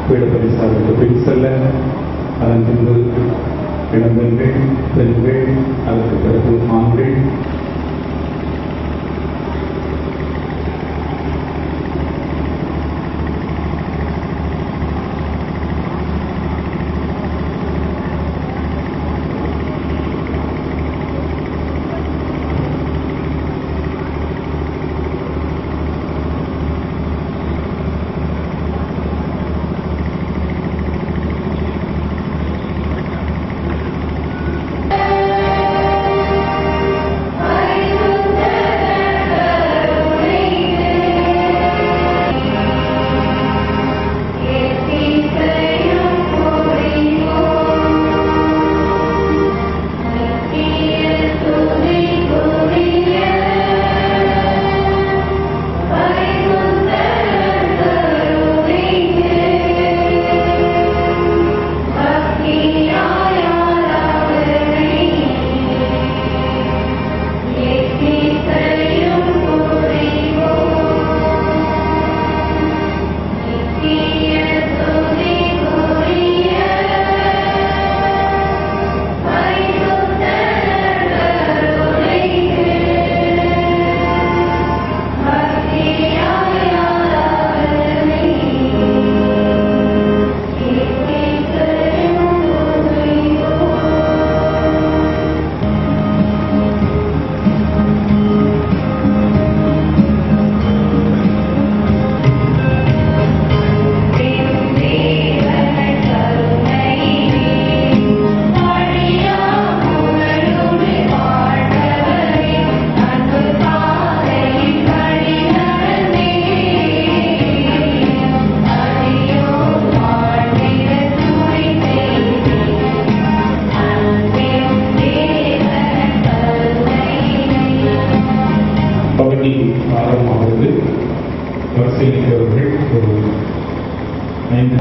பீடபரிசாவுக்கு பின் செல்ல, அதன் பின்பு இளம்பெண்கள், பெண்கள், அதற்கு பிறகு ஆண்கள். பகுதி ஆரம்பமாகிறது. வரிசையிட்டவர்கள் ஒரு 5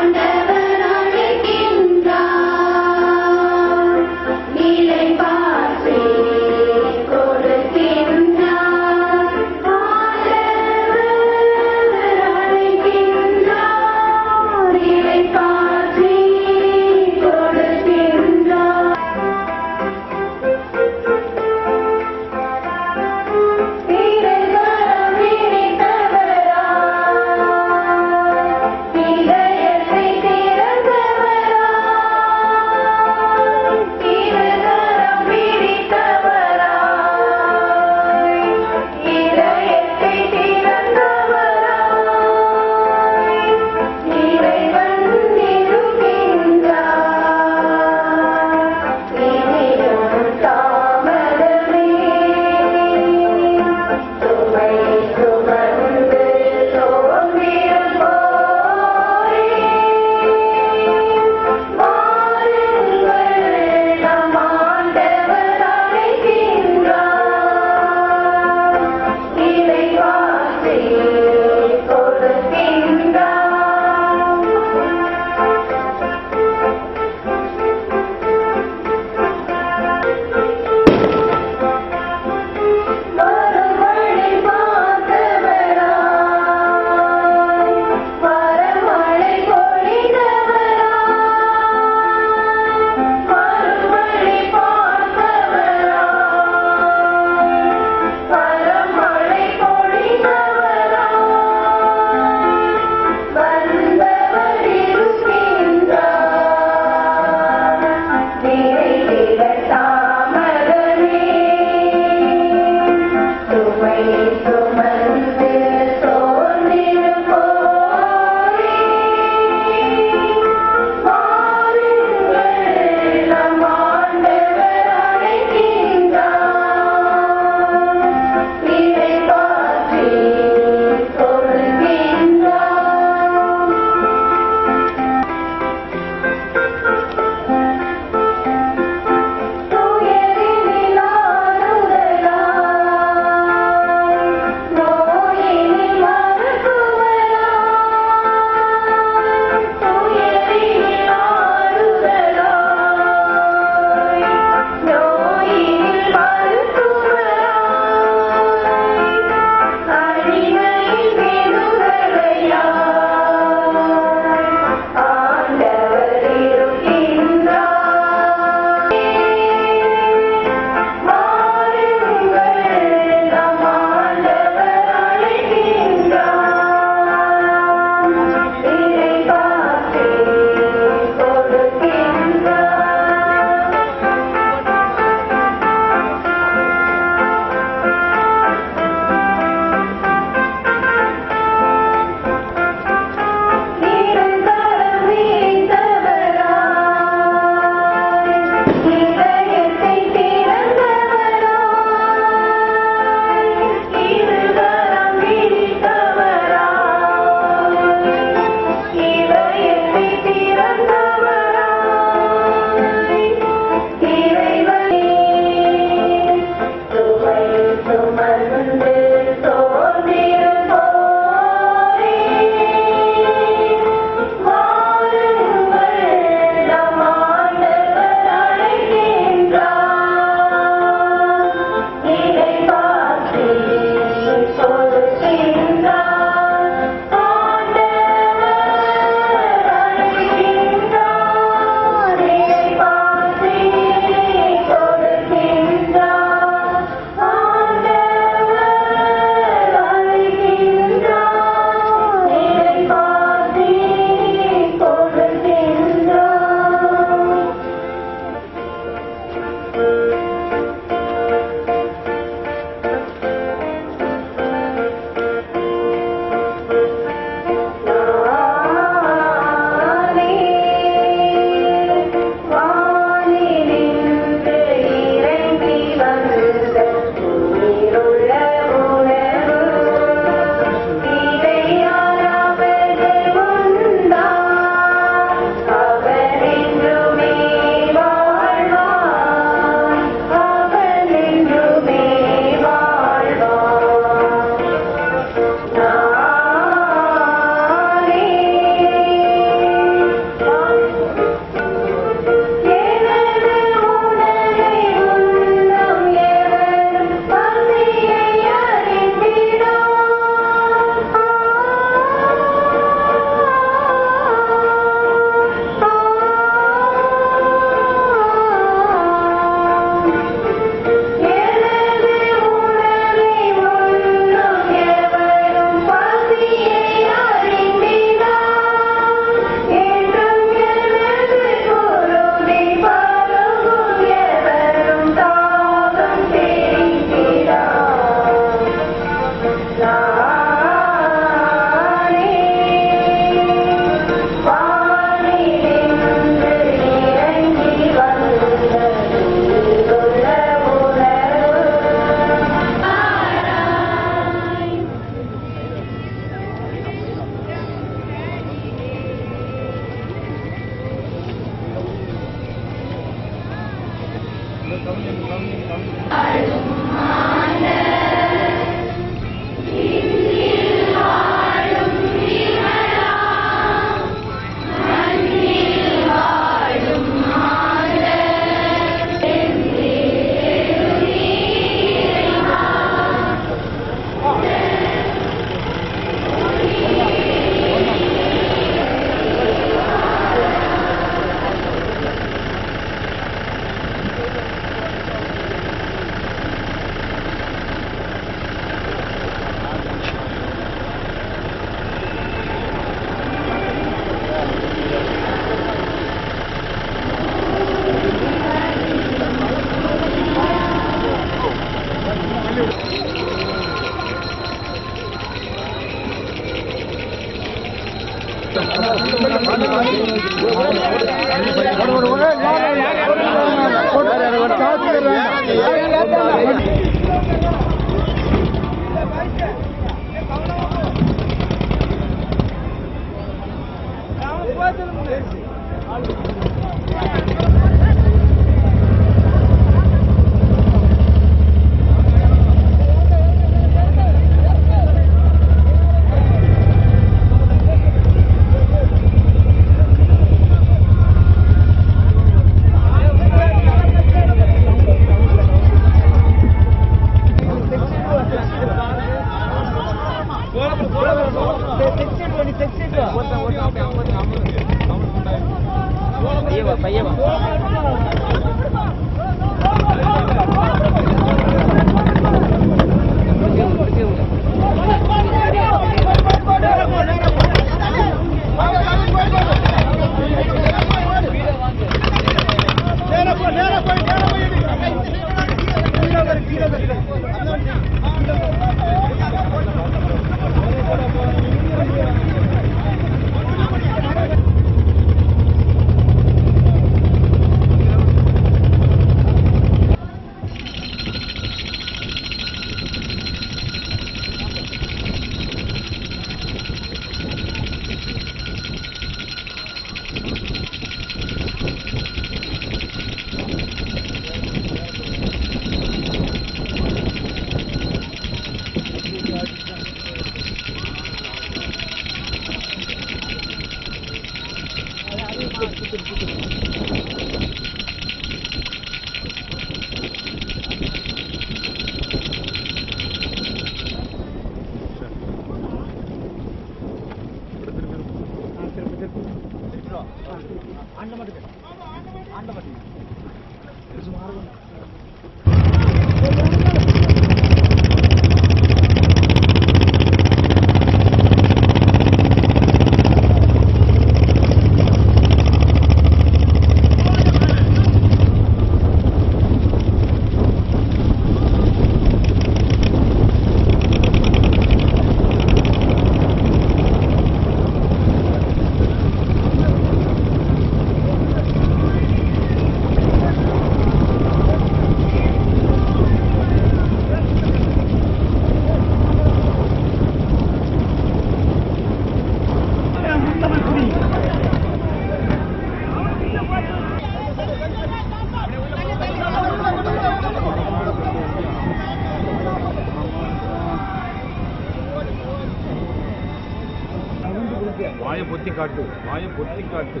வாயை பொத்தி காட்டு, வாயை பொத்தி காட்டு.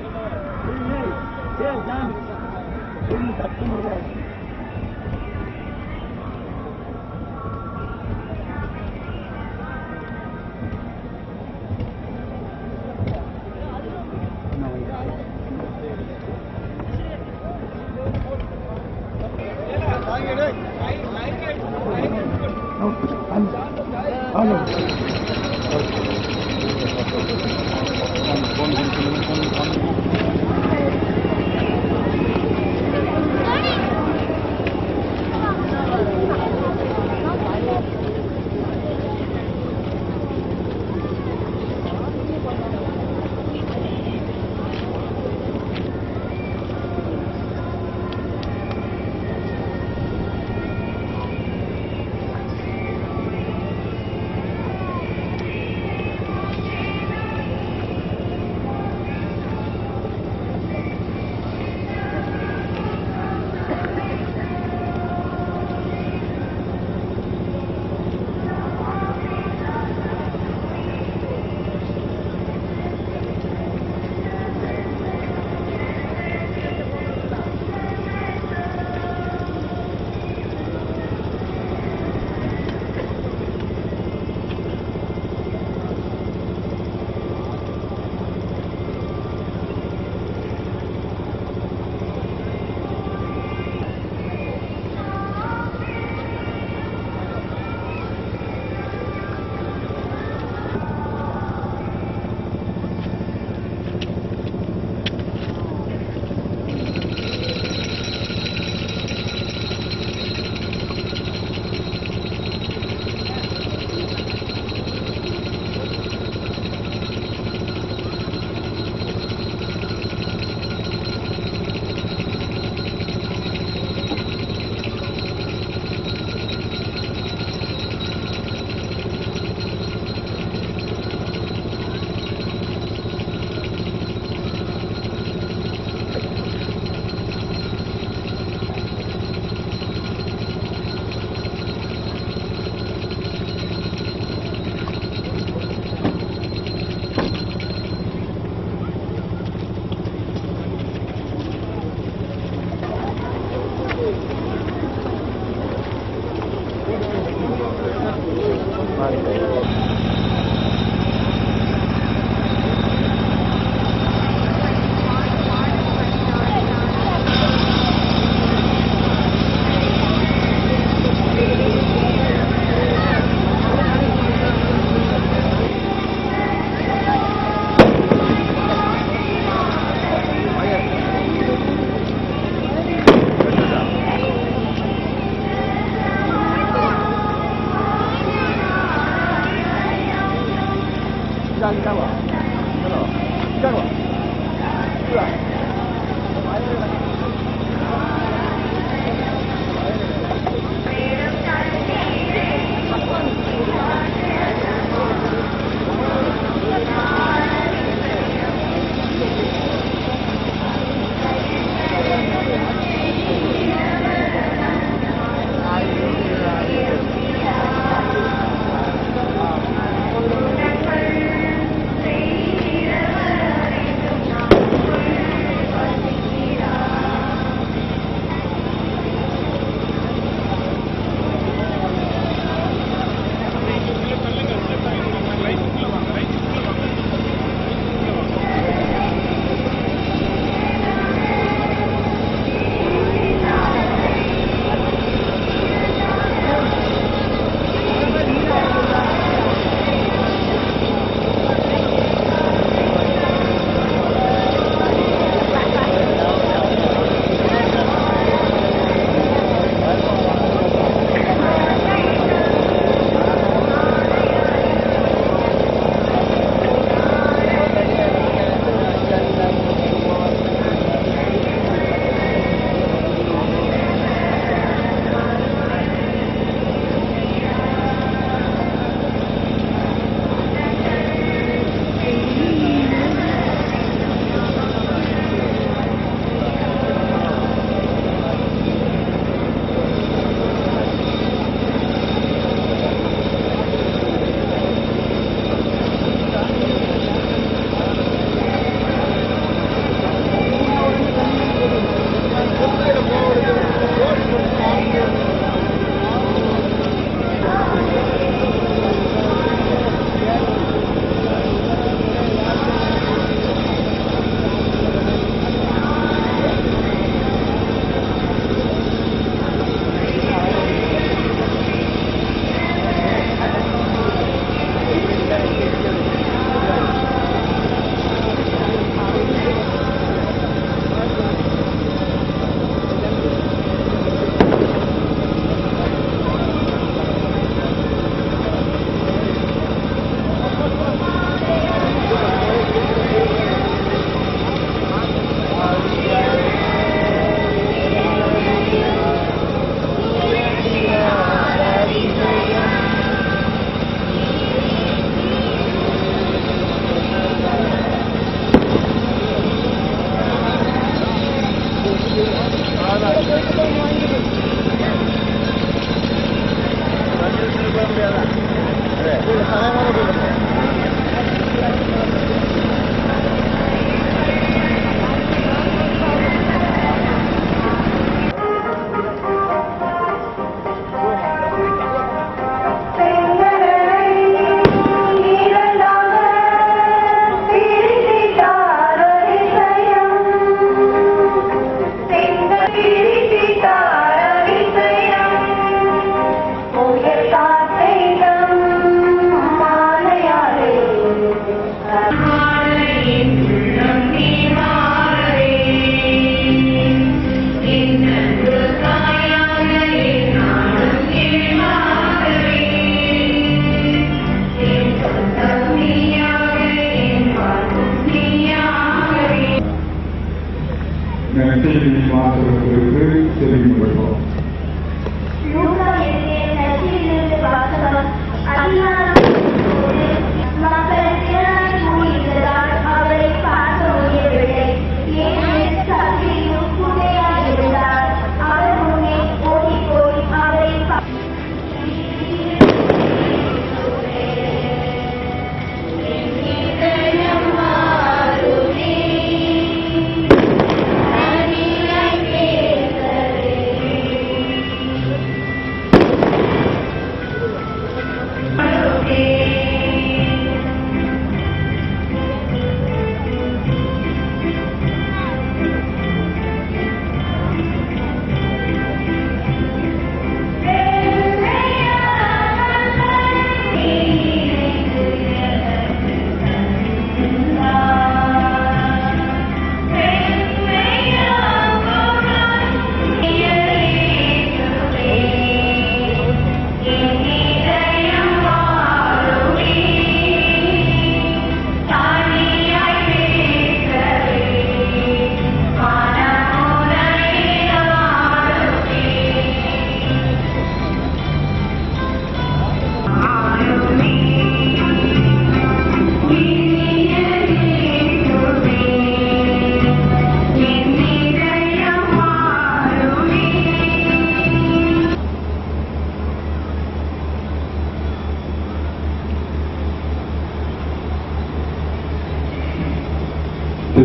நற்செய்தி வாசகத்திற்கு தெரிவிக்கப்பட்டோம்.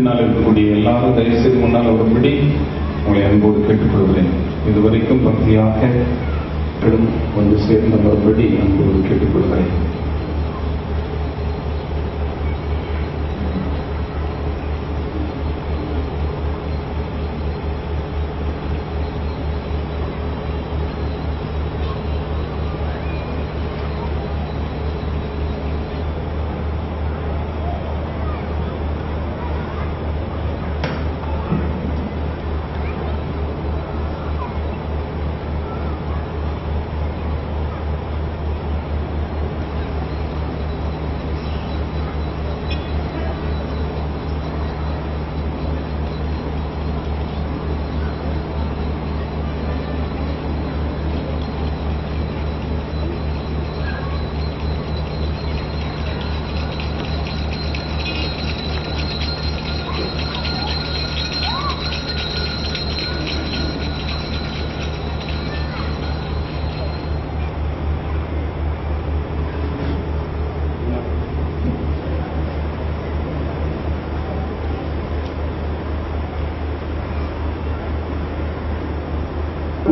பின்னால் இருக்கக்கூடிய எல்லாரும் தயவுசெய்து முன்னால் வரும்படி உங்களை அன்போடு கேட்டுக்கொள்கிறேன். இதுவரைக்கும் பக்தியாக வந்து சேர்ந்த மறுபடி அன்போடு கேட்டுக்கொள்கிறேன்.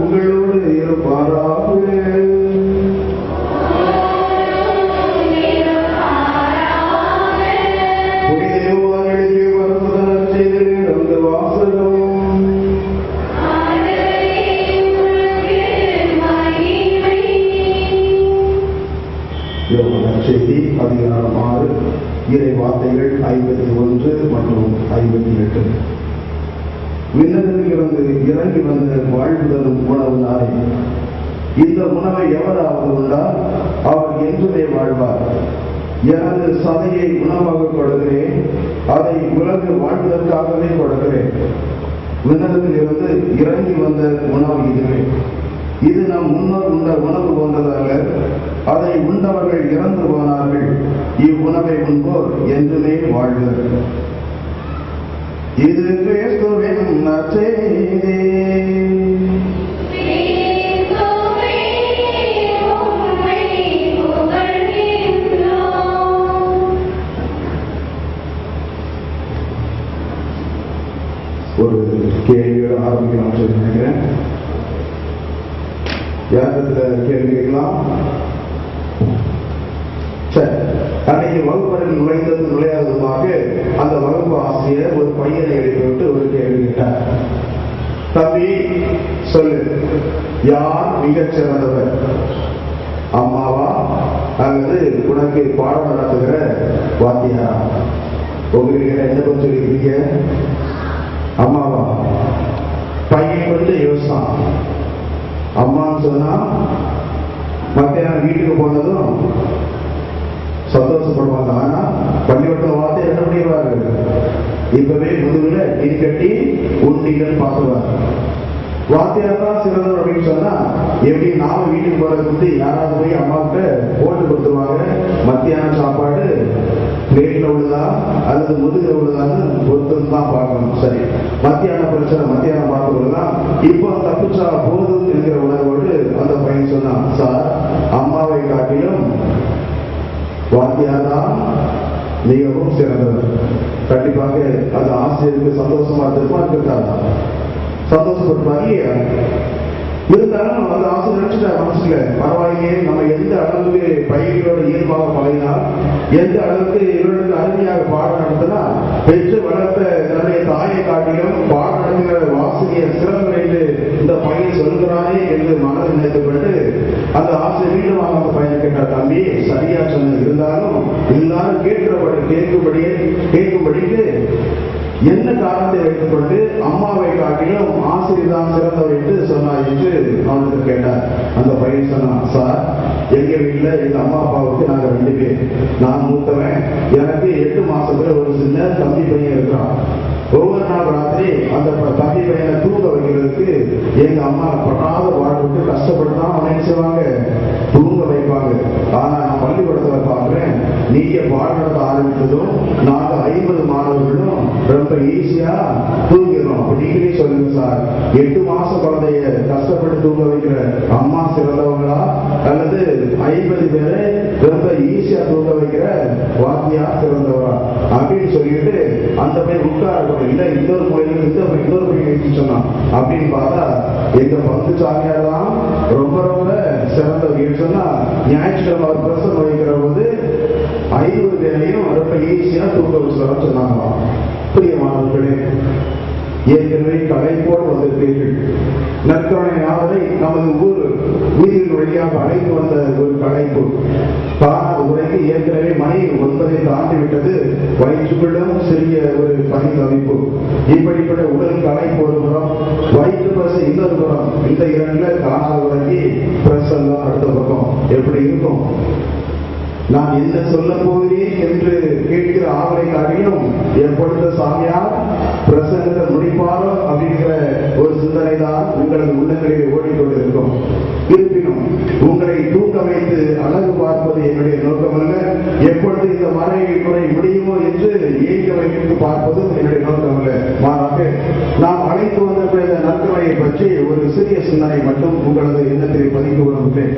உங்களோடு இருப்பாராக. செய்தி அதிகாரம் 6 இறை வார்த்தைகள் 51 மற்றும் 58. விண்ணகத்திலிருந்து இறங்கி வந்த வாழ்வு தரும் உணவு நானே. இந்த உணவை எவராவது உண்டால் அவர் என்றுமே வாழ்வார். எனது சதையை உணவாக கொடுக்கிறேன், அதை உலகு வாழ்வதற்காகவே கொடுக்கிறேன். விண்ணகத்திலிருந்து இறங்கி வந்த உணவு இதுவே. இது நம் முன்னர் உண்ட உணவு போன்றதல்ல, அதை உண்டவர்கள் இறந்து போனார்கள். இவ்வுணவை உண்போர் என்றுமே வாழ்வர். இது கிறிஸ்துவின் நற்செய்தி. ஒரு கேள்வியோட ஆரம்பிக்கலாம் சொல்லி நினைக்கிறேன். யாரிடத்துல கேள்வி கேட்கலாம்? சரி, அன்னைக்கு வகுப்பறையில் நுழைந்தது நுழையாததுமாக அந்த வகுப்பு ஆசிரியர் ஒரு பையனை எழுப்பிவிட்டு ஒரு கேள்வி கேட்டார். தம்பி சொல்லு, யார் மிகச் சிறந்தவர், அம்மாவா அல்லது உனக்கு பாடம் நடத்துகிற வாத்தியாரா? உங்களுக்கு என்ன கொஞ்சம் சொல்லிக்கிறீங்க? அம்மாவா? பையன் கொஞ்சம் யோசிச்சான். அம்மான்னு சொன்னா மத்தியானம் வீட்டுக்கு போனதும் சந்தோஷப்படுவாங்க. ஆனா பள்ளிக்கூட வார்த்தை என்ன பண்ணிடுவாரு? இப்பவே முதுகுல இனி கட்டி உண்டிகள் பார்த்துவாரு. வாத்தியார் தான் சிறந்தவர் அப்படின்னு சொன்னா எப்படி நாம வீட்டுக்கு போறதுக்கு யாராவது போய் அம்மாவுக்கு போட்டு கொடுத்துருவாங்க. மத்தியான சாப்பாடு பிளேட்ல உள்ளதா அல்லது முதுகுல உள்ளதான்னு ஒருத்தர் தான் பார்க்கணும். சரி, மத்தியான பிரச்சனை மத்தியானம் பார்த்துக்கலாம். இப்போ தப்பிச்சா போதும் என்கிற உணர்வோடு அந்த பையன் சொன்னான், சார் அம்மாவை காட்டிலும் வாத்தியார் தான் மிகவும் சிறந்தவர். கண்டிப்பாக அந்த ஆசிரியருக்கு சந்தோஷமா இருந்திருப்பான். சந்தோஷப்படுவாங்க. இருந்தாலும் அந்த ஆசை நினைச்சுட்டா மனசுல பரவாயில்லையே, நம்ம எந்த அளவுக்கு பையனோட இயல்பாக பழகினால், எந்த அளவுக்கு இவர்களுக்கு அருமையாக பாடம் நடத்தினா, பெற்று வளர்த்த தன்னுடைய தாயை காட்டிலும் பாடம் நடத்துகிற வாசிரியர் சிறந்தவர் என்று இந்த பையன் சொல்கிறானே என்று மனதில் நினைத்துக்கொண்டு அந்த ஆசிரியர் மீண்டும் அந்த பையன் கேட்டார், தம்பி சரியா சொன்ன, இருந்தாலும் எல்லாரும் கேட்கும்படிக்கு என்ன காரணத்தை வைத்துக் கொண்டு அம்மாவை காட்டிலும் ஆசிரியர் தான் சிறந்தவர் என்று சொன்னார் என்று அவனுக்கு கேட்டார். அந்த பையன் சொன்னான், சார் எங்க வீட்டுல எங்க அம்மா அப்பாவுக்கு நாங்க 2 பேர். நான் மூத்தவன். எனக்கு 8 மாசத்துல ஒரு சின்ன தம்பி பையன் இருக்கிறான். ஒவ்வொரு நாள் ராத்திரி அந்த தம்பி பையனை தூங்க வைக்கிறதுக்கு எங்க அம்மா படாத வாழ்வுக்கு கஷ்டப்பட்டுதான் அவனை செய்வாங்க, தூங்க வைப்பாங்க. ஆனா நான் பள்ளிக்கூடத்துல பாக்குறேன், நீங்க பாடம் நடத்த ஆரம்பித்ததும் நாங்க 50 மாணவர்களும் ரொம்ப ஈஸியா தூங்கிடும். அப்ப நீங்களே சொல்லுங்க சார், 8 மாசம் குழந்தைய கஷ்டப்பட்டு தூங்க வைக்கிற அம்மா சிறந்தவங்களா அல்லது 50 பேரை ரொம்ப ஈஸியா தூங்க வைக்கிற வாத்தியா சிறந்தவரா அப்படின்னு சொல்லிட்டு அந்த பையன் உட்கார இல்ல இன்னொரு மூலையில இன்னொரு பையன் சொன்னான் அப்படின்னு பார்த்தா எங்க பங்கு சாமியார் தான் ரொம்ப ரொம்ப சிறந்தவர் சொன்னா ஞாயிற்றுக்கிழமை அவர் பிரசனம் வைக்கிற போது 50 பேரையும் ரொம்ப ஈஸியா தூக்க வச்சுதான் சொன்னாங்களாம். பிரியமானவர்களே, ஏற்கனவே கலைப்போடு வந்திருப்பீர்கள். நற்கருணை நாவலை நமது ஊர் வீதிகள் வழியாக அழைத்து வந்த ஒரு கலைப்பு காணாத முறைக்கு ஏற்கனவே மணி 9 தாண்டிவிட்டது. வயிற்றுக்குள்ளும் சிறிய ஒரு பணி தவிப்பு. இப்படிப்பட்ட உடல் கலைப்பு ஒரு புறம், வயிற்று பசு இன்னொரு புறம். இந்த இரண்டுல காணாத முறைக்கு பிரசங்கம் அடுத்த பக்கம் எப்படி இருக்கும்? நான் என்ன சொல்ல போகிறேன் என்று கேட்கிற ஆவலை காட்டிலும் எப்பொழுது சாமியார் பிரசங்கத்தை முடிப்பாரோ அப்படிங்கிற ஒரு சிந்தனை தான் உங்களது உள்ளங்களில் ஓடிக்கொண்டிருக்கும். இருப்பினும் உங்களை தூக்க வைத்து அழகு பார்ப்பது என்னுடைய நோக்கமல்ல. எப்பொழுது இந்த மறைவை குறை முடியுமோ என்று ஏங்க வைத்து பார்ப்பதும் என்னுடைய நோக்கமல்ல. மாறாக நாம் அழைத்து வந்த இந்த நற்கருணையை பற்றி ஒரு சிறிய சிந்தனை மட்டும் உங்களது எண்ணத்தில் பதிக்க விரும்புகிறேன்.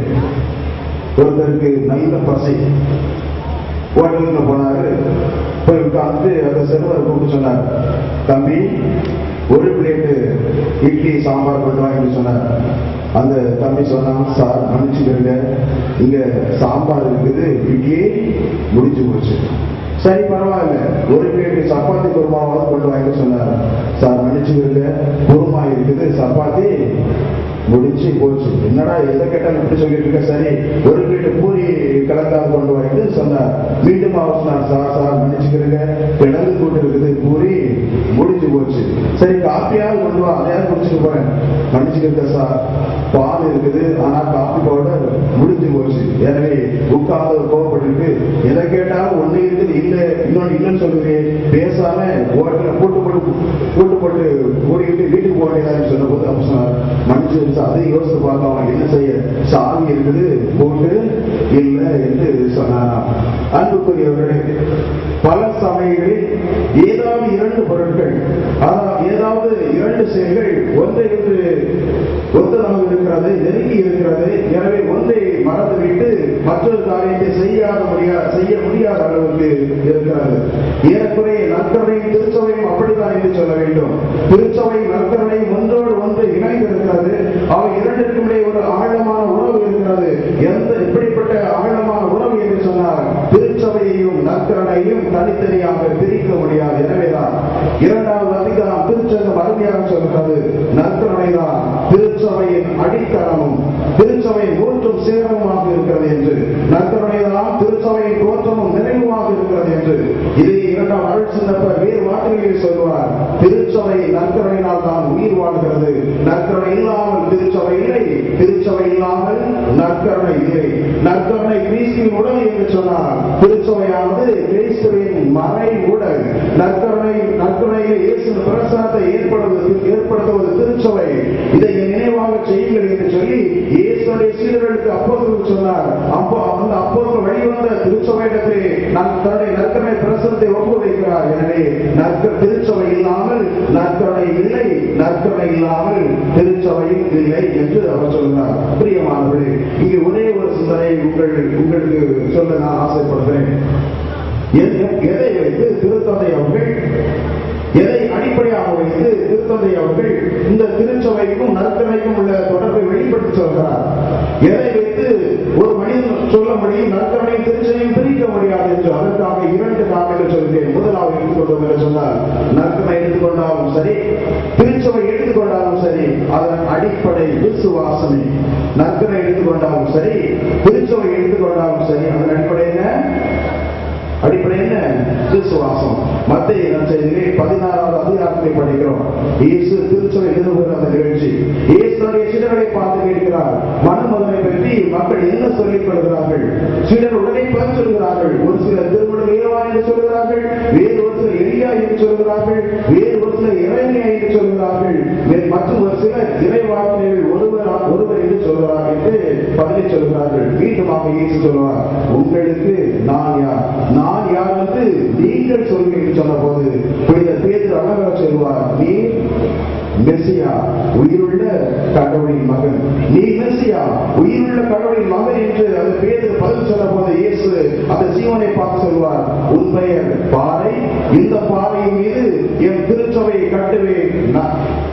ஒருத்தருக்கு நல்ல பசை, ஹோட்டலுக்கு போனாரு. போய் உட்கார்ந்து அந்த செல்வரை கூப்பிட்டு சொன்னார், தம்பி ஒரு பிளேட்டு இட்லி சாம்பார் கொண்டு வாங்கி சொன்னார். அந்த தம்பி சொன்னான், சார் மன்னிச்சுக்கிறீங்க, இங்க சாம்பார் இருக்குது, இட்லி முடிஞ்சு போச்சு. சரி பரவாயில்ல, ஒரு பிளேட்டு சப்பாத்தி குருமாவாவது கொண்டு வாங்கி சொன்னார். சார் மன்னிச்சுக்கிறீங்க, குருமா இருக்குது, சப்பாத்தி முடிச்சு போச்சு. என்னடா எதை கேட்டாலும் எப்படி சொல்லிட்டு இருக்க? சரி ஒரு பிளேட்டு பூரி கிழங்காக கொண்டு வாங்கிட்டு சொன்னார். மீண்டும் அவர் சொன்னார், சார் மன்னிச்சுக்கிறீங்க, கிழங்கு கூட்டு இருக்குது, பூரி முடிஞ்சு போச்சு. சரி காப்பியாவது கொண்டு வா, அதையாவது குடிச்சுட்டு போறேன். மன்னிச்சுக்கிறீங்க சார், பால் இருக்குது, ஆனா காப்பி பவுடர் முடிஞ்சு போச்சு. எனவே உட்கார்ந்து கோவப்பட்டு எதை கேட்டாலும் ஒண்ணு இருக்குது, இல்ல இன்னொன்னு இல்லைன்னு சொல்லுவேன். பேசாம ஹோட்டல கூட்டு போட்டு ஓடிக்கிட்டு வீட்டுக்கு போக வேண்டியதான்னு சொன்ன போது அப்ப சொன்னார், மன்னிச்சு அதை யோசித்து பார்க்கலாம், என்ன செய்ய, சாமி இருக்குது போட்டு இல்லை என்று சொன்னார். அன்புக்குரியவர்களே, பல சமயங்களில் ஏதாவது 2 பொருட்கள், ஏதாவது 2 செயல்கள் ஒன்றை ஒத்ததாக இருக்கிறது, நெருங்கி இருக்கிறது. எனவே ஒன்றை மறந்துவிட்டு மற்றொரு காரியத்தை செய்ய முடியாத அளவுக்கு இருக்கிறது. ஏறக்குறைய நற்கருணையும் திருச்சபையும் அப்படித்தான் என்று சொல்ல வேண்டும். திருச்சபை நற்கருணை ஒன்றோடு ஒன்று இணைந்திருக்கிறது. அவை இரண்டிற்கும் இடையே ஒரு ஆழமான உறவு இருக்கிறது. எப்படிப்பட்ட ஆழமான உறவு என்று சொன்னால், திருச்சபையையும் நற்கருணையும் தனித்தனியாக பிரிக்க முடியாது. எனவேதான் 2வது அதிகாரம் திருச்சங்கம் அருமையாக சொல்கிறது, நற்கருணை தான் திருச்சபையின் அடித்தளமும் திருச்சபையின் ஊற்றும் சேரமுமாக இருக்கிறது என்று. நற்கருணை தான் திருச்சபையின் தோற்றமும் நிறைவுமாக இருக்கிறது என்று. இதை 2ஆம் அருள் சின்னப்பர் வேறு வார்த்தைகளில் சொல்வார், திருச்சபை நற்கருணையினால் தான் உயிர் வாழ்கிறது. நற்கருணை இல்லாமல் திருச்சபை இல்லை, திருச்சபை இல்லாமல் நற்கருணை இல்லை. நற்கருணை கிறிஸ்துவின் உடல் என்று சொன்னார். திருச்சபையானது கிறிஸ்துவின் மறை உடல். நற்கருணையில் இயேசுவின் பிரசன்னத்தை ஏற்படுத்துவது திருச்சபை. இதை நினைவாக செய்யுங்கள் என்று சொல்லி இயேசுடைய சீடர்களுக்கு அப்போஸ்தலர் சொன்னார். அந்த அப்போஸ்தலர் வழிவந்த திருச்சபையிடத்திலே தன்னுடைய நற்கருணை பிரசன்னத்தை ஒப்புவிக்கிறார். எனவே திருச்சபை இல்லாமல் நற்கருணை இல்லை, நற்கருணை இல்லாமல் திருச்சபையும் இல்லை என்று அவர் சொல்கிறார். பிரியமானவர்களே, இங்கு ஒரே ஒரு சிந்தனை உங்களுக்கு சொல்ல நான் ஆசைப்படுகிறேன். எதை வைத்து திருத்தந்தை அவர்கள், எதை அடிப்படையாக வைத்து திருத்தந்தை அவர்கள் இந்த திருச்சபைக்கும் நற்கருணைக்கும் உள்ள தொடர்பை வெளிப்படுத்தி சொல்கிறார்? எதை வைத்து ஒரு மனிதன் சொல்ல முடியும் நற்கருணை திருச்சபையும் பிரிக்க முடியாது என்று? அதற்காக 2 காரணங்கள் சொல்கிறேன். முதலாவது எடுத்துக்கொண்டோம் என்று சொன்னால், நற்கருணை எடுத்துக்கொண்டாலும் சரி, திருச்சபை எடுத்துக்கொண்டாலும் சரி, அதன் அடிப்படை விசுவாசமே. நற்கருணை எடுத்துக்கொண்டாலும் சரி, திருச்சபை எடுத்துக்கொண்டாலும் சரி, அதன் அடிப்படை என்ன? விசுவாசம். மத்தேயு நற்செய்தியிலே 16வது அதிகாரத்தை படிக்கிறோம். இயேசு திருச்சபை நிறுவுகிற அந்த நிகழ்ச்சி. இயேசுடைய சீடர்களை பார்த்து கேட்கிறார், மனுமகனை பற்றி மக்கள் என்ன சொல்லிக் கொள்கிறார்கள்? சீடர் உடனே பதில் சொல்கிறார்கள். ஒரு சிலர் திருமணம் ஏவா என்று சொல்கிறார்கள், வேறு ஒரு சிலர் எலியா என்று சொல்கிறார்கள், வேறு ஒரு சிலர் இறைமையா என்று சொல்கிறார்கள், மற்றும் ஒரு சிலர் இறைவாக்கினர்கள் ஒருவர் என்று சொல்கிறார்கள் என்று பதிலை சொல்கிறார்கள். மீண்டுமாக இயேசு சொல்வார், உங்களுக்கு நான் யார் என்று நீங்கள் சொல்வீர்கள் சொன்ன போது புனித பேதுரு அழகாக சொல்வார், நீ மெசியா, உயிருள்ள கடவுளின் மகன். நீ மெசியா, உயிருள்ள கடவுளின் மகன் என்று அந்த பேதுரு பதில் சொன்ன போது இயேசு அந்த சீமோனை பார்த்து சொல்வார், உன் பெயர் பாறை, இந்த பாறையின் மீது என் திருச்சபையை கட்டுவேன்,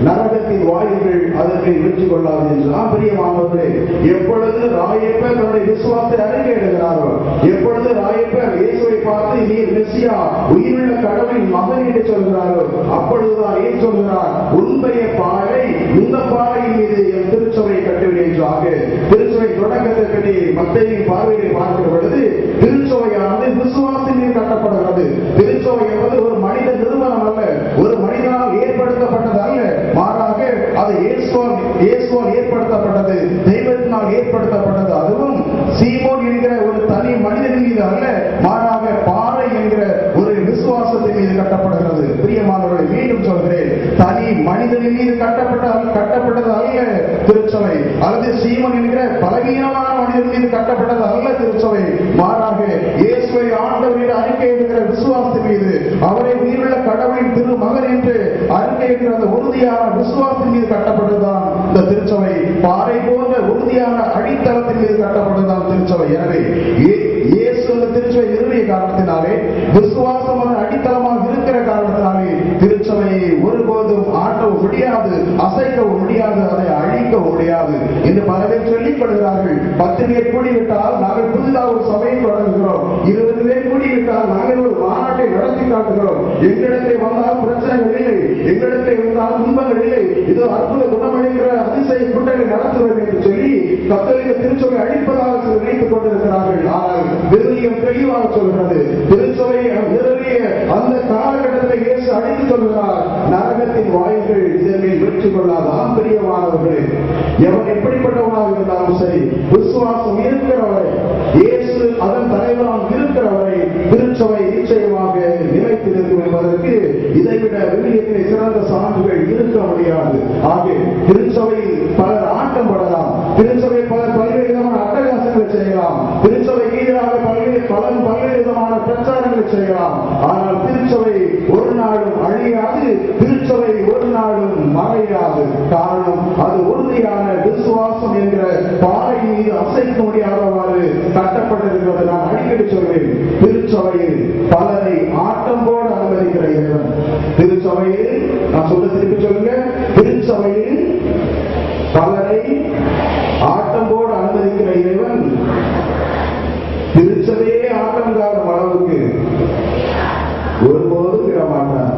நரகத்தின் வாயுகள் அதற்கு வெற்றி கொள்ளாது என்று. பிரியமானவர்களே, எப்பொழுது ராயப்பர் தன்னுடைய விசுவாசத்தை அறிக்கையிடுகிறாரோ, எப்பொழுது ராயப்பர் இயேசுவை பார்த்து நீர் மெசியா உயிருள்ள கடவுளின் மகன் என்று சொல்கிறாரோ, அப்பொழுதுதான் ஏன் சொல்கிறார், உண்மைய பாறை, இந்த பாறையின் மீது என் திருச்சபையை கட்டுவேன் என்றாக. திருச்சபை தொடக்கத்தை பற்றி மத்தேயுவின் பார்வையை பார்க்கிற பொழுது திருச்சபையானது விசுவாசத்தின் மீது கட்டப்படுகிறது. திருச்சபை என்பது ஒரு மனித நிறுவனம் அல்ல, ஒரு மனிதனால் ஏற்படுத்தப்பட்டது அல்ல, மாறாக அது இயேசுவால் ஏற்படுத்தப்பட்டது, தெய்வத்தினால் ஏற்படுத்தப்பட்டது. அதுவும் சீமோன் என்கிற ஒரு தனி மனிதன் மீது அல்ல, மாறாக பாறை என்கிற ஒரு விசுவாசத்தின் மீது கட்டப்படுகிறது. பிரியமானவர்களை, மீண்டும் சொல்கிறேன், தனி மனிதனின் மீது கட்டப்பட்டது அல்ல திருச்சபை, அல்லது சீமோன் என்கிற பலவீனமான மனிதன் மீது கட்டப்பட்டது அல்ல திருச்சபை, மாறாக இயேசுவை ஆண்டவரின் அறிக்கையிடுகிற விசுவாசத்தின் மீது, அவரை உயிருள்ள கடவுளின் திருமகன் என்று அறிக்கையிடுகிற அந்த உறுதியான விசுவாசத்தின் மீது கட்டப்பட்டதுதான் இந்த திருச்சபை. பாறை போன்ற உறுதியான அடித்தளத்தின் மீது கட்டப்பட்டதுதான் திருச்சபை. எனவே இயேசு அந்த திருச்சபை நிறுவிய காரணத்தினாலே, விசுவாசம் அடித்தளமாக இருக்கிற காரணத்தினாலே திருச்சபையை ஒருபோதும் ஆட்டவும் முடியாது, அசைக்கவும் முடியாது, அதை அழிக்கவும் முடியாது என்று பல பேர் சொல்லிக் கொள்கிறார்கள். 10 பேர் கூடிவிட்டால் நாங்கள் புதிதாக ஒரு சபையை தொடங்குகிறோம், 20 பேர் கூடிவிட்டால் நாங்கள் ஒரு மாநாட்டை நடத்தி காட்டுகிறோம், எங்களிடத்தில் வந்தால் பிரச்சனைகள் இல்லை, எங்களிடத்தில் வந்தால் துன்பங்கள் இல்லை, இதோ அற்புத குணமளிக்கிற அதிசய கூட்டங்களை நடத்துவது என்று சொல்லி கத்தோலிக்க திருச்சபை அழிப்பதாக நினைத்துக் கொண்டிருக்கிறார்கள். ஆனால் விருதியம் தெளிவாக சொல்கிறது, திருச்சபை நிறுவிய அந்த காலகட்டத்தில் இயேசு அழித்து சொல்கிறார், நரகத்தின் வாயுகள் இதன் மேல் வெற்றி கொள்ளாது. பிரியமானவர்களே, எவன் எப்படிப்பட்டவனாக இருந்தாலும் சரி, விசுவாசம் இருக்கிறவரை, இயேசு அதன் தலைவராக இருக்கிறவரை திருச்சபை நிச்சயமாக நிலைத்து நிற்கும் என்பதற்கு இதைவிட விவிலியத்திலே சிறந்த சான்றுகள் இருக்க முடியாது. ஆகிய திருச்சபையில் பலர் ஆட்டம் படலாம், திருச்சபை பலர் பல்வேறு விதமான அட்டகாசங்களை செய்யலாம், திருச்சபை எதிராக பல்வேறு விதமான பிரச்சாரங்களை செய்யலாம். ஆனால் திருச்சபை ஒரு நாளும் அழியாது, திருச்சபை ஒரு நாளும் மறையாது. காரணம், அது உறுதியான விசுவாசம் என்கிற பாறை மீது அசைக்க முடியாதவாறு கட்டப்பட்டிருக்கிறது. நான் அடிக்கடி சொல்வேன், திருச்சபையில் பலரை ஆட்டம் போட அனுமதிக்கிற இறைவன். திருச்சபையில் நான் சொல்ல திருப்பி சொல்லுங்க, திருச்சபையில் பலரை ஆட்டம் போட அனுமதிக்கிற இறைவன் திருச்சபையே ஆட்டம் காணும் அளவுக்கு ஒருபோதும் விடமாட்டார்.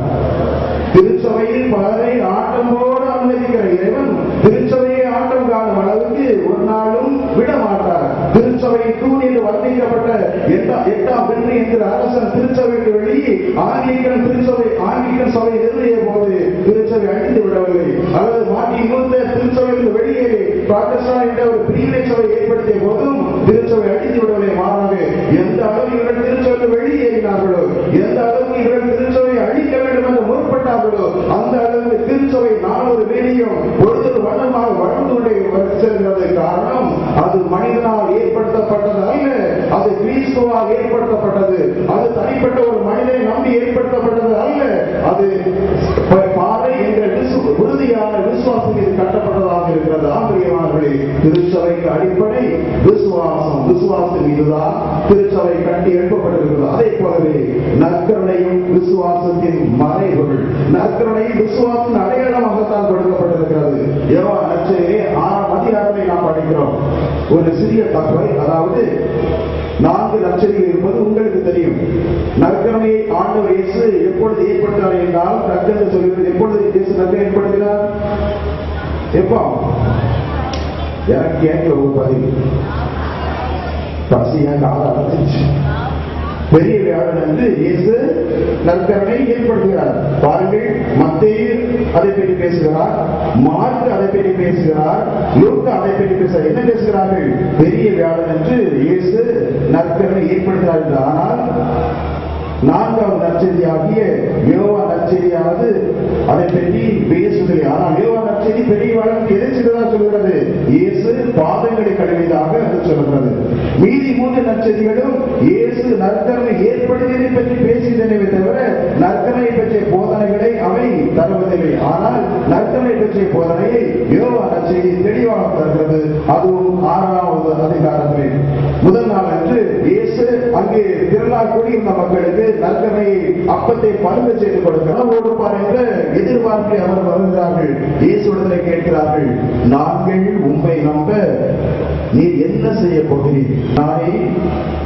திருச்சபையில் பலரை ஆட்டம் போட அனுமதிக்கிற இறைவன் திருச்சபையை ஆட்டம் காணும் அளவுக்கு ஒரு நாளும் விடமாட்டார். திருச்சபை தூணில் வர்ணிக்கப்பட்ட 8ஆம் ஹென்றி என்கிற அரசன் திருச்சபைக்கு வெளியே ஆங்கிலிக்கன் சபை நிறுவிய போது திருச்சபை அழிந்து விடவில்லை. அல்லது மார்ட்டின் லூத்தர் திருச்சபையில் வெளியேறி புராட்டஸ்டன்ட் என்ற ஒரு பிரிவினை சபை ஏற்படுத்திய போதும் திருச்சபை அழிந்து விடவில்லை. மாறாக எந்த அளவு இவர்கள் திருச்சபையில் வெளியேறினார்களோ, எந்த அளவுக்கு இவர்கள் திருச்சபையை அழிக்க வேண்டும் என்று முற்பட்டார்களோ, அந்த அளவுக்கு திருச்சபை 400 வேலையும் பொழுது வண்ணமாக வளர்ந்து கொண்டே செல்கிறது. காரணம், அது மனிதனால் ஏற்படுத்தப்பட்டது அல்ல, அது கிறிஸ்துவால் ஏற்படுத்தப்பட்டது. அது தனிப்பட்ட ஒரு மனிதனை நம்பி ஏற்படுத்தப்பட்டது அல்ல, அது பாறை என்ற உறுதியான விசுவாசம் மீது கட்டப்பட்டதாக இருக்கிறது. ஆம்பிரியமானவர்களே, திருச்சபைக்கு அடிப்படை விசுவாசம். விசுவாசம் மீதுதான் திருச்சபை கட்டி எழுப்பப்பட்டிருக்கிறது. அதே போலவே நற்கருணையும் விசுவாசத்தின் மறைவுகள், நற்கருணையும் விசுவாசத்தின் அடையாளமாகத்தான் கொடுக்கப்பட்டிருக்கிறது. யோவான் நற்செய்தியிலே 6ஆம் அதிகாரத்தை நாம் படிக்கிறோம். ஒரு சிறிய தகவல், அதாவது 4 நற்செய்திகள் இருப்பது உங்களுக்கு தெரியும். நற்கருணையை ஆண்டவர் இயேசு எப்பொழுது ஏற்படுத்தினார் என்றால், நற்கருணை சொல்கிறது, எப்பொழுது இயேசு நற்கருணை ஏற்படுத்தினார்? எப்போ? எனக்கு கேட்க ஒரு பதிவு பசியா கால அடைச்சிச்சு. பெரிய வியாழன் என்று இயேசு நற்கருணை ஏற்படுத்துகிறார். பாருங்கள், மத்தேயு அதை பற்றி பேசுகிறார், மார்க்கு அதை பற்றி பேசுகிறார், லூக்கா அதை பற்றி பேசுகிறார். என்ன பேசுகிறார்கள்? பெரிய வியாழன் என்று இயேசு நற்கருணை ஏற்படுத்துகிறார் என்று. ஆனால் 4ஆவது நற்செய்தியாகிய யோவான் நற்செய்தியானது அதை பற்றி பேசுகிறது. ஆனால் யோவான் நற்செய்தி பெரிய வியாழனுக்கு எதை செய்ததாக சொல்கிறது? இயேசு பாதங்களை கழுவியதாக என்று சொல்கிறது. மீதி 3 நற்செய்திகளும் இயேசு நற்கருணை ஏற்படுத்தியதை பற்றி பேசியதனை தவிர நற்கருணை பற்றிய போதனைகளை அவை தருவதில்லை. ஆனால் நற்கருணை பற்றிய போதனையை யோவான் நற்செய்தி தெளிவாக தருகிறது. அதுவும் 6ஆவது அதிகாரத்திலே முதல் நாள் அன்று இயேசு அங்கே திரளாக நாள் கூடியிருந்த மக்களுக்கு நற்கரை அப்பத்தை பருக செய்து கொடுக்கிறார் கொடுப்பார் என்ற எதிர்பார்ப்பை அவர் வருகிறார்கள். இயேசுவிடத்திலே கேட்கிறார்கள், நாங்கள் உம்மை நம்ப நீர் என்ன செய்ய போகிறீர்? நாளை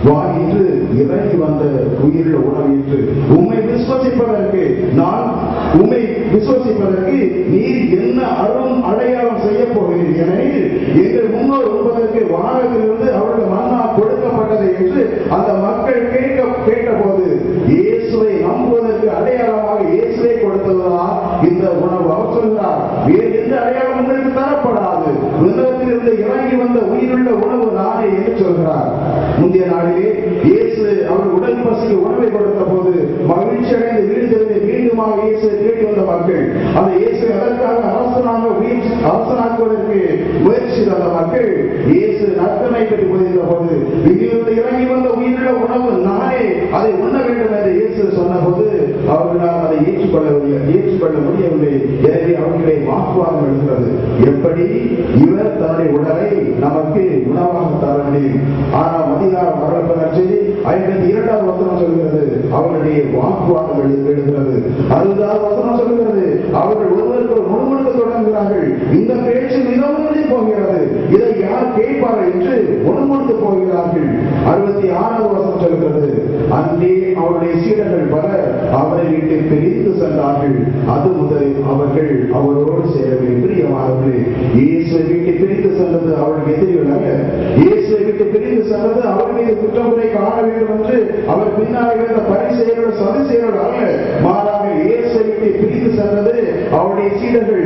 வாயிற்று இறங்கி வந்த உயிருள்ள உணவிற்று உம்மை விசுவசிப்பதற்கு நீர் என்ன அரும் அடையாளம் செய்ய போகிறீர்? ஏனெனில் எங்கள் முன்னோர் உண்பதற்கு வானத்திலிருந்து அவர்கள் மன்னா கொடுக்கப்பட்டது என்று அந்த மக்கள் கேட்டபோது இயேசுவை நம்புவதற்கு அடையாளமாக இயேசுவை கொடுத்ததுதான் இந்த உணவு. அவர் சொல்கிறார், வேறு எந்த அடையாளம் உங்களுக்கு தரப்படாது, உலகத்திலிருந்து இறங்கி வந்த உயிருள்ள உணவு நானே என்று சொல்கிறார். முந்தைய நாளிலே இயேசு அவர் உடல் பசிக்கு உணவை கொடுத்த போது மகிழ்ச்சி அடைந்து வீழ்ந்ததை மீண்டுமாக இயேசு தேடி வந்த மக்கள், அந்த இயேசு அதற்காக அரசனாக்குவதற்கு முயற்சி தந்த மக்கள் இயேசு நற்கனை பற்றி போதித்த போது இங்கிருந்து இறங்கி வந்த உயிருள்ள உணவு நானே, அதை உண்ண வேண்டும் என்று இயேசு சொன்ன போது அவர்களால் அதை ஏற்றுக்கொள்ள முடியவில்லை. எனவே அவர்களை வாக்குவாதம் எழுகிறது. எப்படி இவர் தன்னுடைய உடலை நமக்கு உணவாக தர முடியும்? ஆனால் அதிகாரம் வரலாற்று 52வது வசனம் சொல்கிறது, அவர்களுடைய வாக்குவாதம் எழுகிறது. 60வது வசனம் சொல்கிறது, அவர்கள் ஒருவருக்கு முழுமுழுக்க தொடங்குகிறார்கள். இந்த பேச்சு மிகவும் போகிறது, இதை யார் கேட்பார்கள் என்று முழுமுழுக்க போகிறார்கள். 66வது வசனம் சொல்கிறது, அன்றே அவருடைய சீடர்கள் பலர் அவரை விட்டு பிரிந்து சென்றார்கள். அது முதல் அவர்கள் அவரோடு சேரவில்லை. பிரியமானவர்களே, இயேசுவை விட்டு பிரிந்து சென்றது அவர்களுக்கு எதிரிகள் அல்ல. இயேசுவை விட்டு பிரிந்து சென்றது அவர் மீது குற்றமுறை காண வேண்டும் என்று அவர் பின்னால் இருந்த பரிசேயர்கள் சதுசேயர்கள் அல்ல. மாறாக இயேசுவை விட்டு பிரிந்து சென்றது அவருடைய சீடர்கள்.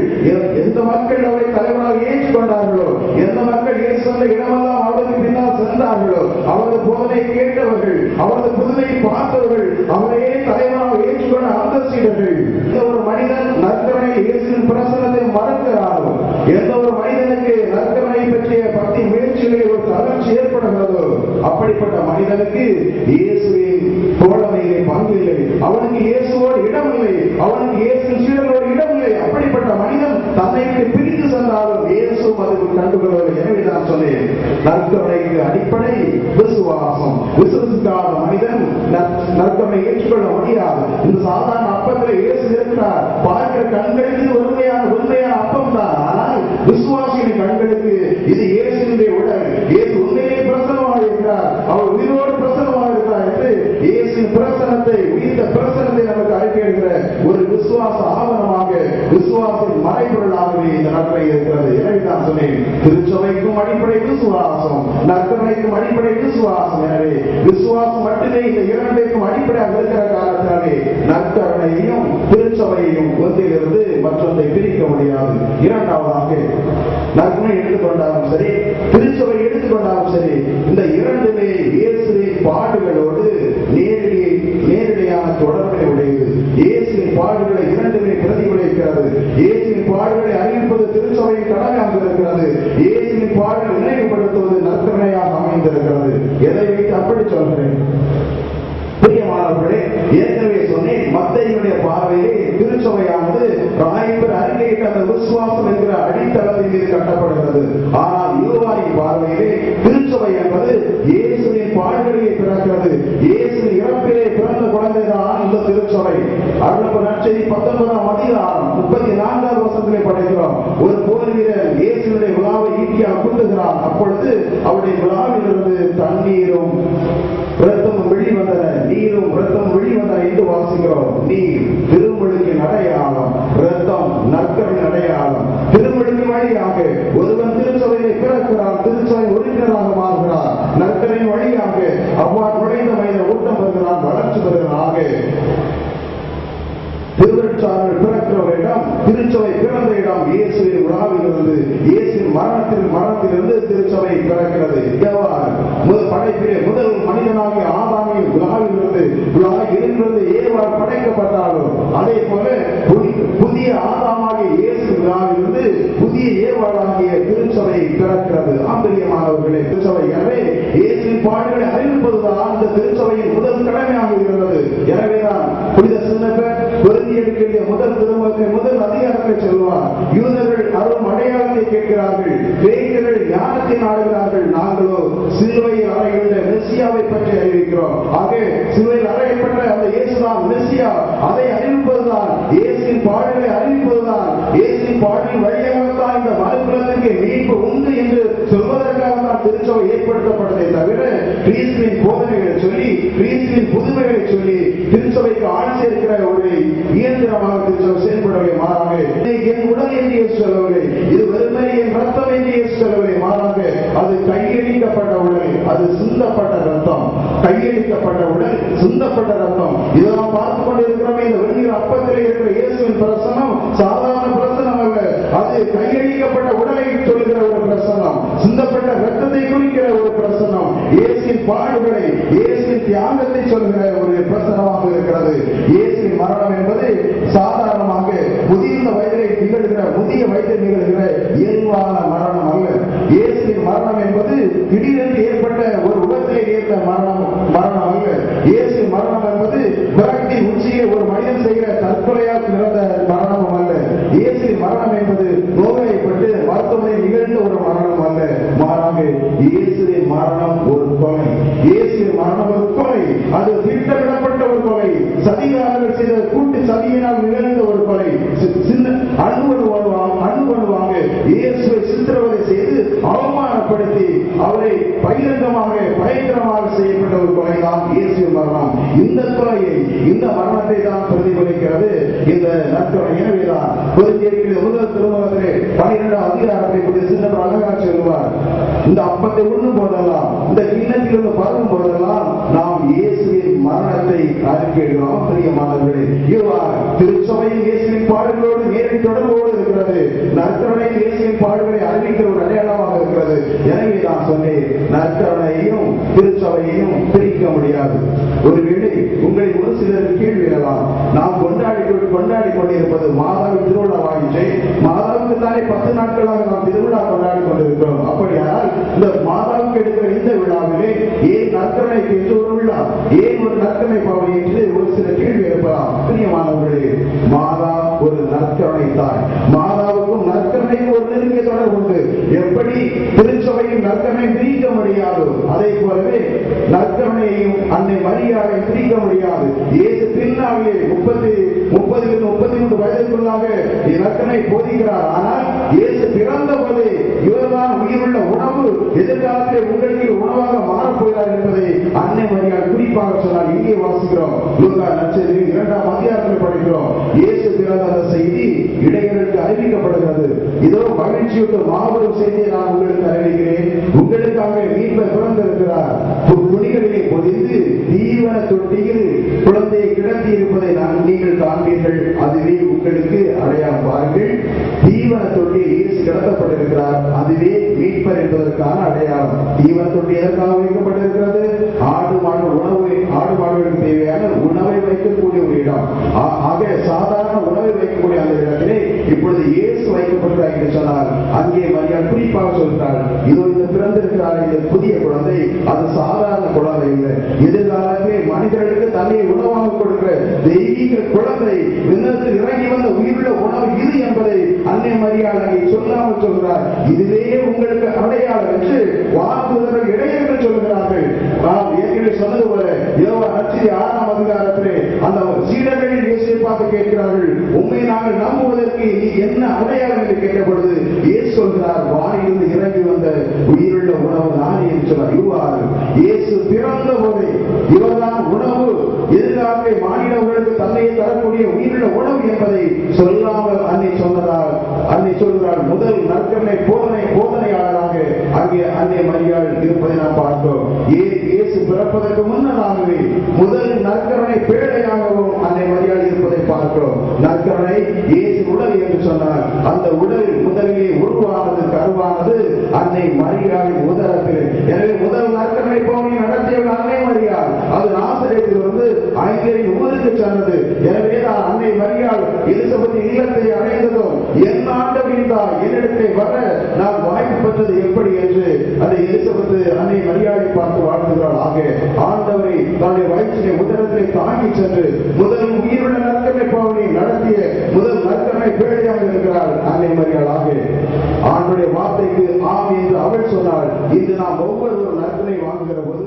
எந்த மக்கள் அவரை தலைவராக ஏற்றுக்கொண்டார்களோ, எந்த மக்கள் இயேசு சொன்ன இடமெல்லாம் அவருக்கு பின்னால் சென்றார்களோ, அவரது போதனை கேட்டவர்கள், அவரது புதுமையை பார்த்தவர்கள், அவரையே தலைவராக ஏற்றுக்கொண்ட அந்த சீடர்கள். ஒரு மனிதன் நற்கருணை இயேசுவின் பிரசன்னத்தை மறக்கிறாரோ, எந்த ஒரு மனிதனுக்கு நற்கருணை பற்றிய பக்தி முயற்சிகளில் ஒரு தளர்ச்சி ஏற்படுகிறதோ, அப்படிப்பட்ட மனிதனுக்கு இயேசுவின் தோழமையிலே பங்கில்லை, அவனுக்கு இயேசுவோடு இடமில்லை, அவனுக்கு இயேசுவின் சீடர்களோடு இடமில்லை. அப்படிப்பட்ட மனிதன் தன்னை விட்டு பிரித்து சென்றாலும் இயேசு அதுக்கு கண்டுகொள்ளவில்லை. எனவே நான் சொன்னேன், நற்கருணைக்கு அடிப்படை விசுவாசம். விசுவாசிக்காத மனிதன் நற்கருணை ஏற்றுக்கொள்ள முடியாது. இந்த சாதாரண அப்பத்தில் இயேசு இருக்கிறார், பார்க்கிற கண்களுக்கு உண்மையான அப்பம் தான். ஆனால் விசுவாசியின் கண்களுக்கு இது இயேசுவினுடைய உடல், இயேசு உண்மையிலே பிரசன்னமாக இருக்கிறார், அவர் உயிரோடு பிரசன்னமாக இருக்கிறார் என்று இயேசுவின் பிரசன்னத்தை, உயிர்த்த பிரசன்னத்தை நமக்கு அறிக்கையிடுகிற ஒரு விசுவாச ஆவணமாக, விசுவாசின் மறைபொருளாகவே இந்த நற்கருணை இருக்கிறது. எனவே நான் சொன்னேன், திருச்சபைக்கும் அடிப்படை விசுவாசம், நற்கருணைக்கும் அடிப்படை விசுவாசம். எனவே விசுவாசம் மட்டுமே இந்த இரண்டிற்கும் அடிப்படையாக இருக்கிற காரணத்தினாலே நற்கருணையையும் திருச்சபையையும் ஒன்றிலிருந்து மற்றொன்றை பிரிக்க முடியாது. இரண்டாவதாக, நற்கருணை எடுத்துக்கொண்டாலும் சரி, திருச்சபை எடுத்துக்கொண்டாலும் சரி, இந்த இரண்டுமே இயேசுவின் பாடுகளோடு நேரடியான தொடர்பை உடையது. இயேசுவின் பாடுகளை இரண்டுமே பிரதிபலிக்கிறது. இயேசுவின் பாடுகளை அறிவிப்பது திருச்சபையின் கடமையாக இருக்கிறது. இயேசுவின் பாடுகளை நினைவுபடுத்துவது நற்கருணையாக அமைந்திருக்கிறது. எதை வைத்து அப்படி சொல்கிறேன்? பிரியமானவர்களே, ஏற்கனவே சொன்னேன், மத்தேயுடைய பார்வையிலே திருச்சபையானது ராயப்பர் அறிக்கையிட்ட அந்த விசுவாசம் என்கிற அடித்தளத்தின் மீது கட்டப்படுகிறது. ஆனால் யோவானின் பார்வையிலே திருச்சபை என்பது இயேசுவின் பாடுகளிலே பிறக்கிறது. இயேசுவின் இறப்பிலே பிறந்த குழந்தைதான் இந்த திருச்சபை. அருளப்பர் நற்செய்தி 19ஆம் அதிகாரம் 34வது வசனத்திலே படிக்கிறோம். ஒரு போர் வீரர் இயேசுவினுடைய விழாவை ஈட்டியால் குத்துகிறான். அப்பொழுது அவருடைய விழாவிலிருந்து தண்ணீரும் இரத்தமும் வெளிவந்தன, நீரும் இரத்தமும் வெளிவந்தன என்று வாசிக்கிறோம். நீர் திருமுழுக்கின் அடையாளம், இரத்தம் நற்கருணையின் அடையாளம். திருமுழுக்கின் வழியாக ஒருவன் திருச்சபையை பிறக்கிறார், திருச்சபை உறுப்பினராக மாறுகிறார். நற்கருணையின் வழியாக அவ்வாறு நுழைந்த மனிதன் ஊட்டம் பெறுகிறான், வளர்ச்சி பெறுகிறான். திருவருட்சாதல் பிறக்கிறவரிடம், திருச்சபை பிறந்த இடம் இயேசுவின் விழாவிலிருந்து, இயேசுவின் மரணத்திலிருந்து திருச்சபை பிறக்கிறது. படைப்பிலே முதல் மனிதனாகிய ஆதாமின் விழாவிலிருந்து, விழாவிலிருந்து ஏவாள் படைக்கப்பட்டாலும், அதே போல புதிய ஆதாமாகிய இயேசு விழாவிலிருந்து புதிய ஏவாளாகிய திருச்சபை பிறக்கிறது. ஆம்பரியமானவர்களே, திருச்சபை எனவே இயேசுவின் பாடுகளை அறிவிப்பதுதான் அந்த திருச்சபையின் முதல் கடமையாக இருந்தது. எனவேதான் புனித சின்னப்பர் எடுக்கின்ற முதல் திருமுகத்தை முதல் அதிகாரத்தை சொல்வார். யூதர்கள் அரும் அடையாளத்தை கேட்கிறார்கள், கிரேக்கர்கள் ஞானத்தை நாடுகிறார்கள். நாங்களோ சிலுவையில் அறைகின்ற மெசியாவை பற்றி அறிவிக்கிறோம். ஆக சிலுவையில் அறையப்பட்ட அந்த இயேசுதான் மெசியா. அதை அறிவிப்பதுதான், இயேசுவின் பாடுகளை அறிவிப்பதுதான், இயேசுவின் பாடின் வழியாகத்தான் இந்த மனுக்குலத்திற்கு மீட்பு உண்டு என்று சொல்வதற்காக தான் திருச்சபை ஏற்படுத்தப்பட்டதை தவிர கிறிஸ்துவின் போதனைகளை சொல்லி, கிறிஸ்துவின் புதுமைகளை சொல்லி திருச்சபைக்கு ஆள் சேர்க்கிற ஒரு இயந்திரமாக திருச்சபை செயல்படவே மாறாக என் உடல் என்று சொல்லவில்லை, இது வெறுமை என் ரத்தம் என்று சொல்லவில்லை, மாறாக அது கையளிக்கப்பட்ட உடல், அது சிந்தப்பட்ட ரத்தம், கையளிக்கப்பட்ட உடல், சிந்தப்பட்ட ரத்தம். இதெல்லாம் பார்த்துக் கொண்டிருக்கிறோம். இந்த வெள்ளி அப்பத்திலே இருக்கிற இயேசுவின் பிரசனம் சாதாரண பிரசனம் அல்ல, அது கையளிக்கப்பட்ட உடலை சொல்லுகிற ஒரு பிரசனம், சிந்தப்பட்ட ரத்தத்தை குறிக்கிற ஒரு பிரசனம், இயேசுவின் பாடுகளை, இயேசுவின் தியாகத்தை சொல்கிற ஒரு பிரசனமாக இருக்கிறது. இயேசுவின் மரணம் என்பது சாதாரணமாக முதிர்ந்த வயதிலே நிகழ்கிற, முதிய வயதில் நிகழ்கிற இயல்பான மரணம் அல்ல. இயேசுவின் மரணம் என்பது திடீரென்று ஏற்பட்ட ஒரு உலகத்திலே ஏற்பட்ட மரணம் அல்ல. இயேசுவின் மரணம் என்பது விரக்தியின் உச்சியை ஒரு மனிதன் செய்கிற தற்கொலையால் பிறந்த மரணமும் அல்ல. இயேசுவின் மரணம் என்பது நோய்வாய்ப்பட்டு மருத்துவமனையில் நிகழ்ந்த ஒரு மரணம் அல்ல, மாறாக இயேசுவின் மரணம் ஒரு கொலை. இயேசுவின் மரணம் ஒரு கொலை, அது திட்டமிடப்பட்ட ஒரு கொலை, சதிகாரர்கள் செய்த கூட்டு சதியினால் நிகழ்ந்த ஒரு கொலை. அணுவணுவாங்க இயேசுவை சித்திரவதை செய்து அவமானப்படுத்தி அவரை பகிரங்கமாக பயங்கரமாக செய்யப்பட்ட ஒரு கொலைதான் இயேசுவின் மரணம். இந்த கொலையை, இந்த மரணத்தை தான் பிரதிபலிக்கிறது இந்த நற்கருணை. எனவேதான் முதல் திருமுகத்திலே 12ஆம் அதிகாரத்தை குறித்து சின்ன அழகாக சொல்லுவார். இந்த அப்பத்தை உண்ணும் போதெல்லாம், இந்த கிண்ணத்திலிருந்து பருகும் போதெல்லாம் நாம் இயேசுவின் மரணத்தை அறிக்கையிடுகிறோம். பிரியமானவர்களே, இவ்வாறு திருச்சபையின் இயேசுவின் பாடுகளோடு நேரடி தொடர்போடு இருக்கிறது. நற்கருணை இயேசுவின் பாடுகளை அறிவிக்கிற ஒரு அடையாளமாக இருக்கிறது. எனவே நான் சொன்னேன், நற்கருணையையும் திருச்சபையையும் பிரிக்க முடியாது. ஒருவேளை உங்களை ஒரு சிலர் கேள்வி எழலாம், நாம் கொண்டாடி கொண்டிருப்பது மாதாவின் திருவிழாவாயிற்றை, மாதாவுக்கு தானே 10 நாட்களாக நாம் திருவிழா கொண்டாடி கொண்டிருக்கிறோம். அப்படியானால் இந்த மாதாவுக்கு எடுக்கிற இந்த விழாவிலே ஏன் நற்கருணைக்கு என்று ஒரு விழா, ஏன் ஒரு நற்கருணை பாவை என்று ஒரு சில கேள்வி எழுப்பலாம். பிரியமானவர்களே, மாதா ஒரு நற்கருணை தாய். மாதாவுக்கும் நற்கருணைக்கும் ஒரு நெருங்கிய தொடர்பு உண்டு. எப்படி திருச்சபையின் நற்கருணை பிரிக்க முடியாது, அதை போலவே நற்கருணையையும் அன்னை மரியாதை பிரிக்க முடியாது. இயேசு பின்னாலே 30-33 வயதுக்குள்ளாக நற்கருணை போதிக்கிறார். ஆனால் இயேசு பிறந்த போது இவர்தான் உயிருள்ள உணவு, எதிர்காலத்தில் உங்களுக்கு உணவாக மாறப்போகிறார் என்பதை அன்னை மரியாள் குறிப்பாக சொன்னார். இங்கே வாசிக்கிறோம், லூக்கா நற்செய்தி 2ஆம் அதிகாரத்தில் படிக்கிறோம். இயேசு பிறந்த செய்தி இடையர்களுக்கு அறிவிக்கப்படுகிறது. இதோ மகிழ்ச்சியோடு மாபெரும் செய்தியை நான் உங்களுக்கு அறிவிக்கிறேன், உங்களுக்காக மீட்பர் பிறந்திருக்கிறார், துணிகளிலே பொதிந்து தீவன தொட்டியில் குழந்தையை கிடத்தி இருப்பதை நீங்கள் காண்பீர்கள், அதுவே உங்களுக்கு அடையாளம். பாருங்கள், தீவன தொட்டியில் இயேசு கிடத்தப்பட்டிருக்கிறார், அதுவே மீட்பர் என்பதற்கான அடையாளம். தீவன தொட்டி எதற்காக வைக்கப்பட்டிருக்கிறது? ஆடு மாடுகளுக்கு தேவையான உணவை வைக்கக்கூடிய ஒரு இடம். ஆக சாதாரண உணவை வைக்கக்கூடிய அந்த இடத்திலே இப்பொழுது இயேசு வைக்கப்பட்டார் என்று சொன்னால் அங்கே மரியாள் குறிப்பாக சொல்கிறார், இதோ இந்த பிறந்திருக்கிறார் இந்த புதிய குழந்தை, அது சாதாரண குழந்தை இல்லை, எதிர்காலத்திலே மனிதர்களுக்கு தன்னை உணவாக கொடுக்கிற தெய்வீக குழந்தை, விண்ணத்தில் இறங்கி வந்த உயிருள்ள உணவு இது என்பதை அன்னை மரியாள் அங்கே சொல்லாமல் சொல்கிறார். இதுவே உங்களுக்கு அடையாளம் என்று வாக்குறுதிகள் இடையர்கள் சொல்கிறார்கள். நாம் ஏற்கனவே சொன்னது போல யோவான் நற்செய்தி 6ஆம் அதிகாரத்திலே அந்த சீடர்கள் இயேசுவை பார்த்து கேட்கிறார்கள், உண்மை நாங்கள் நம்புவதற்கு நீ என்ன அடையாளம் என்று கேட்டபொழுது இயேசு சொல்கிறார், வானிலிருந்து இறங்கி வந்த உயிருள்ள உணவு நானே என்று சொல்றார். இவ்வாறு இயேசு பிறந்த போது இவர்தான் உணவு, எதிர்காலத்தை மாநிலங்களுக்கு தன்னையை தரக்கூடிய உயிருள்ள உணவு என்பதை சொல்லாமல் அன்னை சொன்னதால் அன்னை சொல்கிறார், முதல் நற்கருணை போதனையாளராக அங்கே அன்னை மரியாள் இருப்பதை நாம் பார்த்தோம். இயேசு பிறப்பதற்கு முன்னதாகவே முதல் நற்கருணை பேழையாகவும் அன்னை மரியாள் இருப்பதை பார்க்கிறோம். நற்கருணை இயேசு உடல் என்று சொன்னால் அந்த உடல் முதலிலே உருவானது, கருவானது அன்னை மரியாளின் உதரத்தில். எனவே முதல் நற்கருணை போனை நடத்தியவர் அன்னை மரியாள். அது நாசரேத்திலிருந்து ஐங்கரின் ஊருக்கு சென்றது. எனவே தான் அன்னை மரியாள் எலிசபெத்தின் இல்லத்தை அடைந்ததும் என் ஆண்டவரின் தாய் என்னிடத்தை வர நான் வாய்ப்பு பெற்றது எப்படி என்று அதை எலிசபெத்து அன்னை மரியாளை பார்த்து வாழ்த்துகிறாள். ஆக ஆண்டவரை தன்னுடைய வயிற்றினை உதரத்திலே தாங்கி சென்று முதல் உயிருள்ள நற்கருணை பாவனை நடத்திய முதல் நற்கருணை பேழையாக இருக்கிறாள் அன்னை மரியாள். ஆக ஆண்டுடைய வார்த்தைக்கு ஆம் என்று அவள் நாம் ஒவ்வொருவரும் நற்கனை வாங்குகிற போது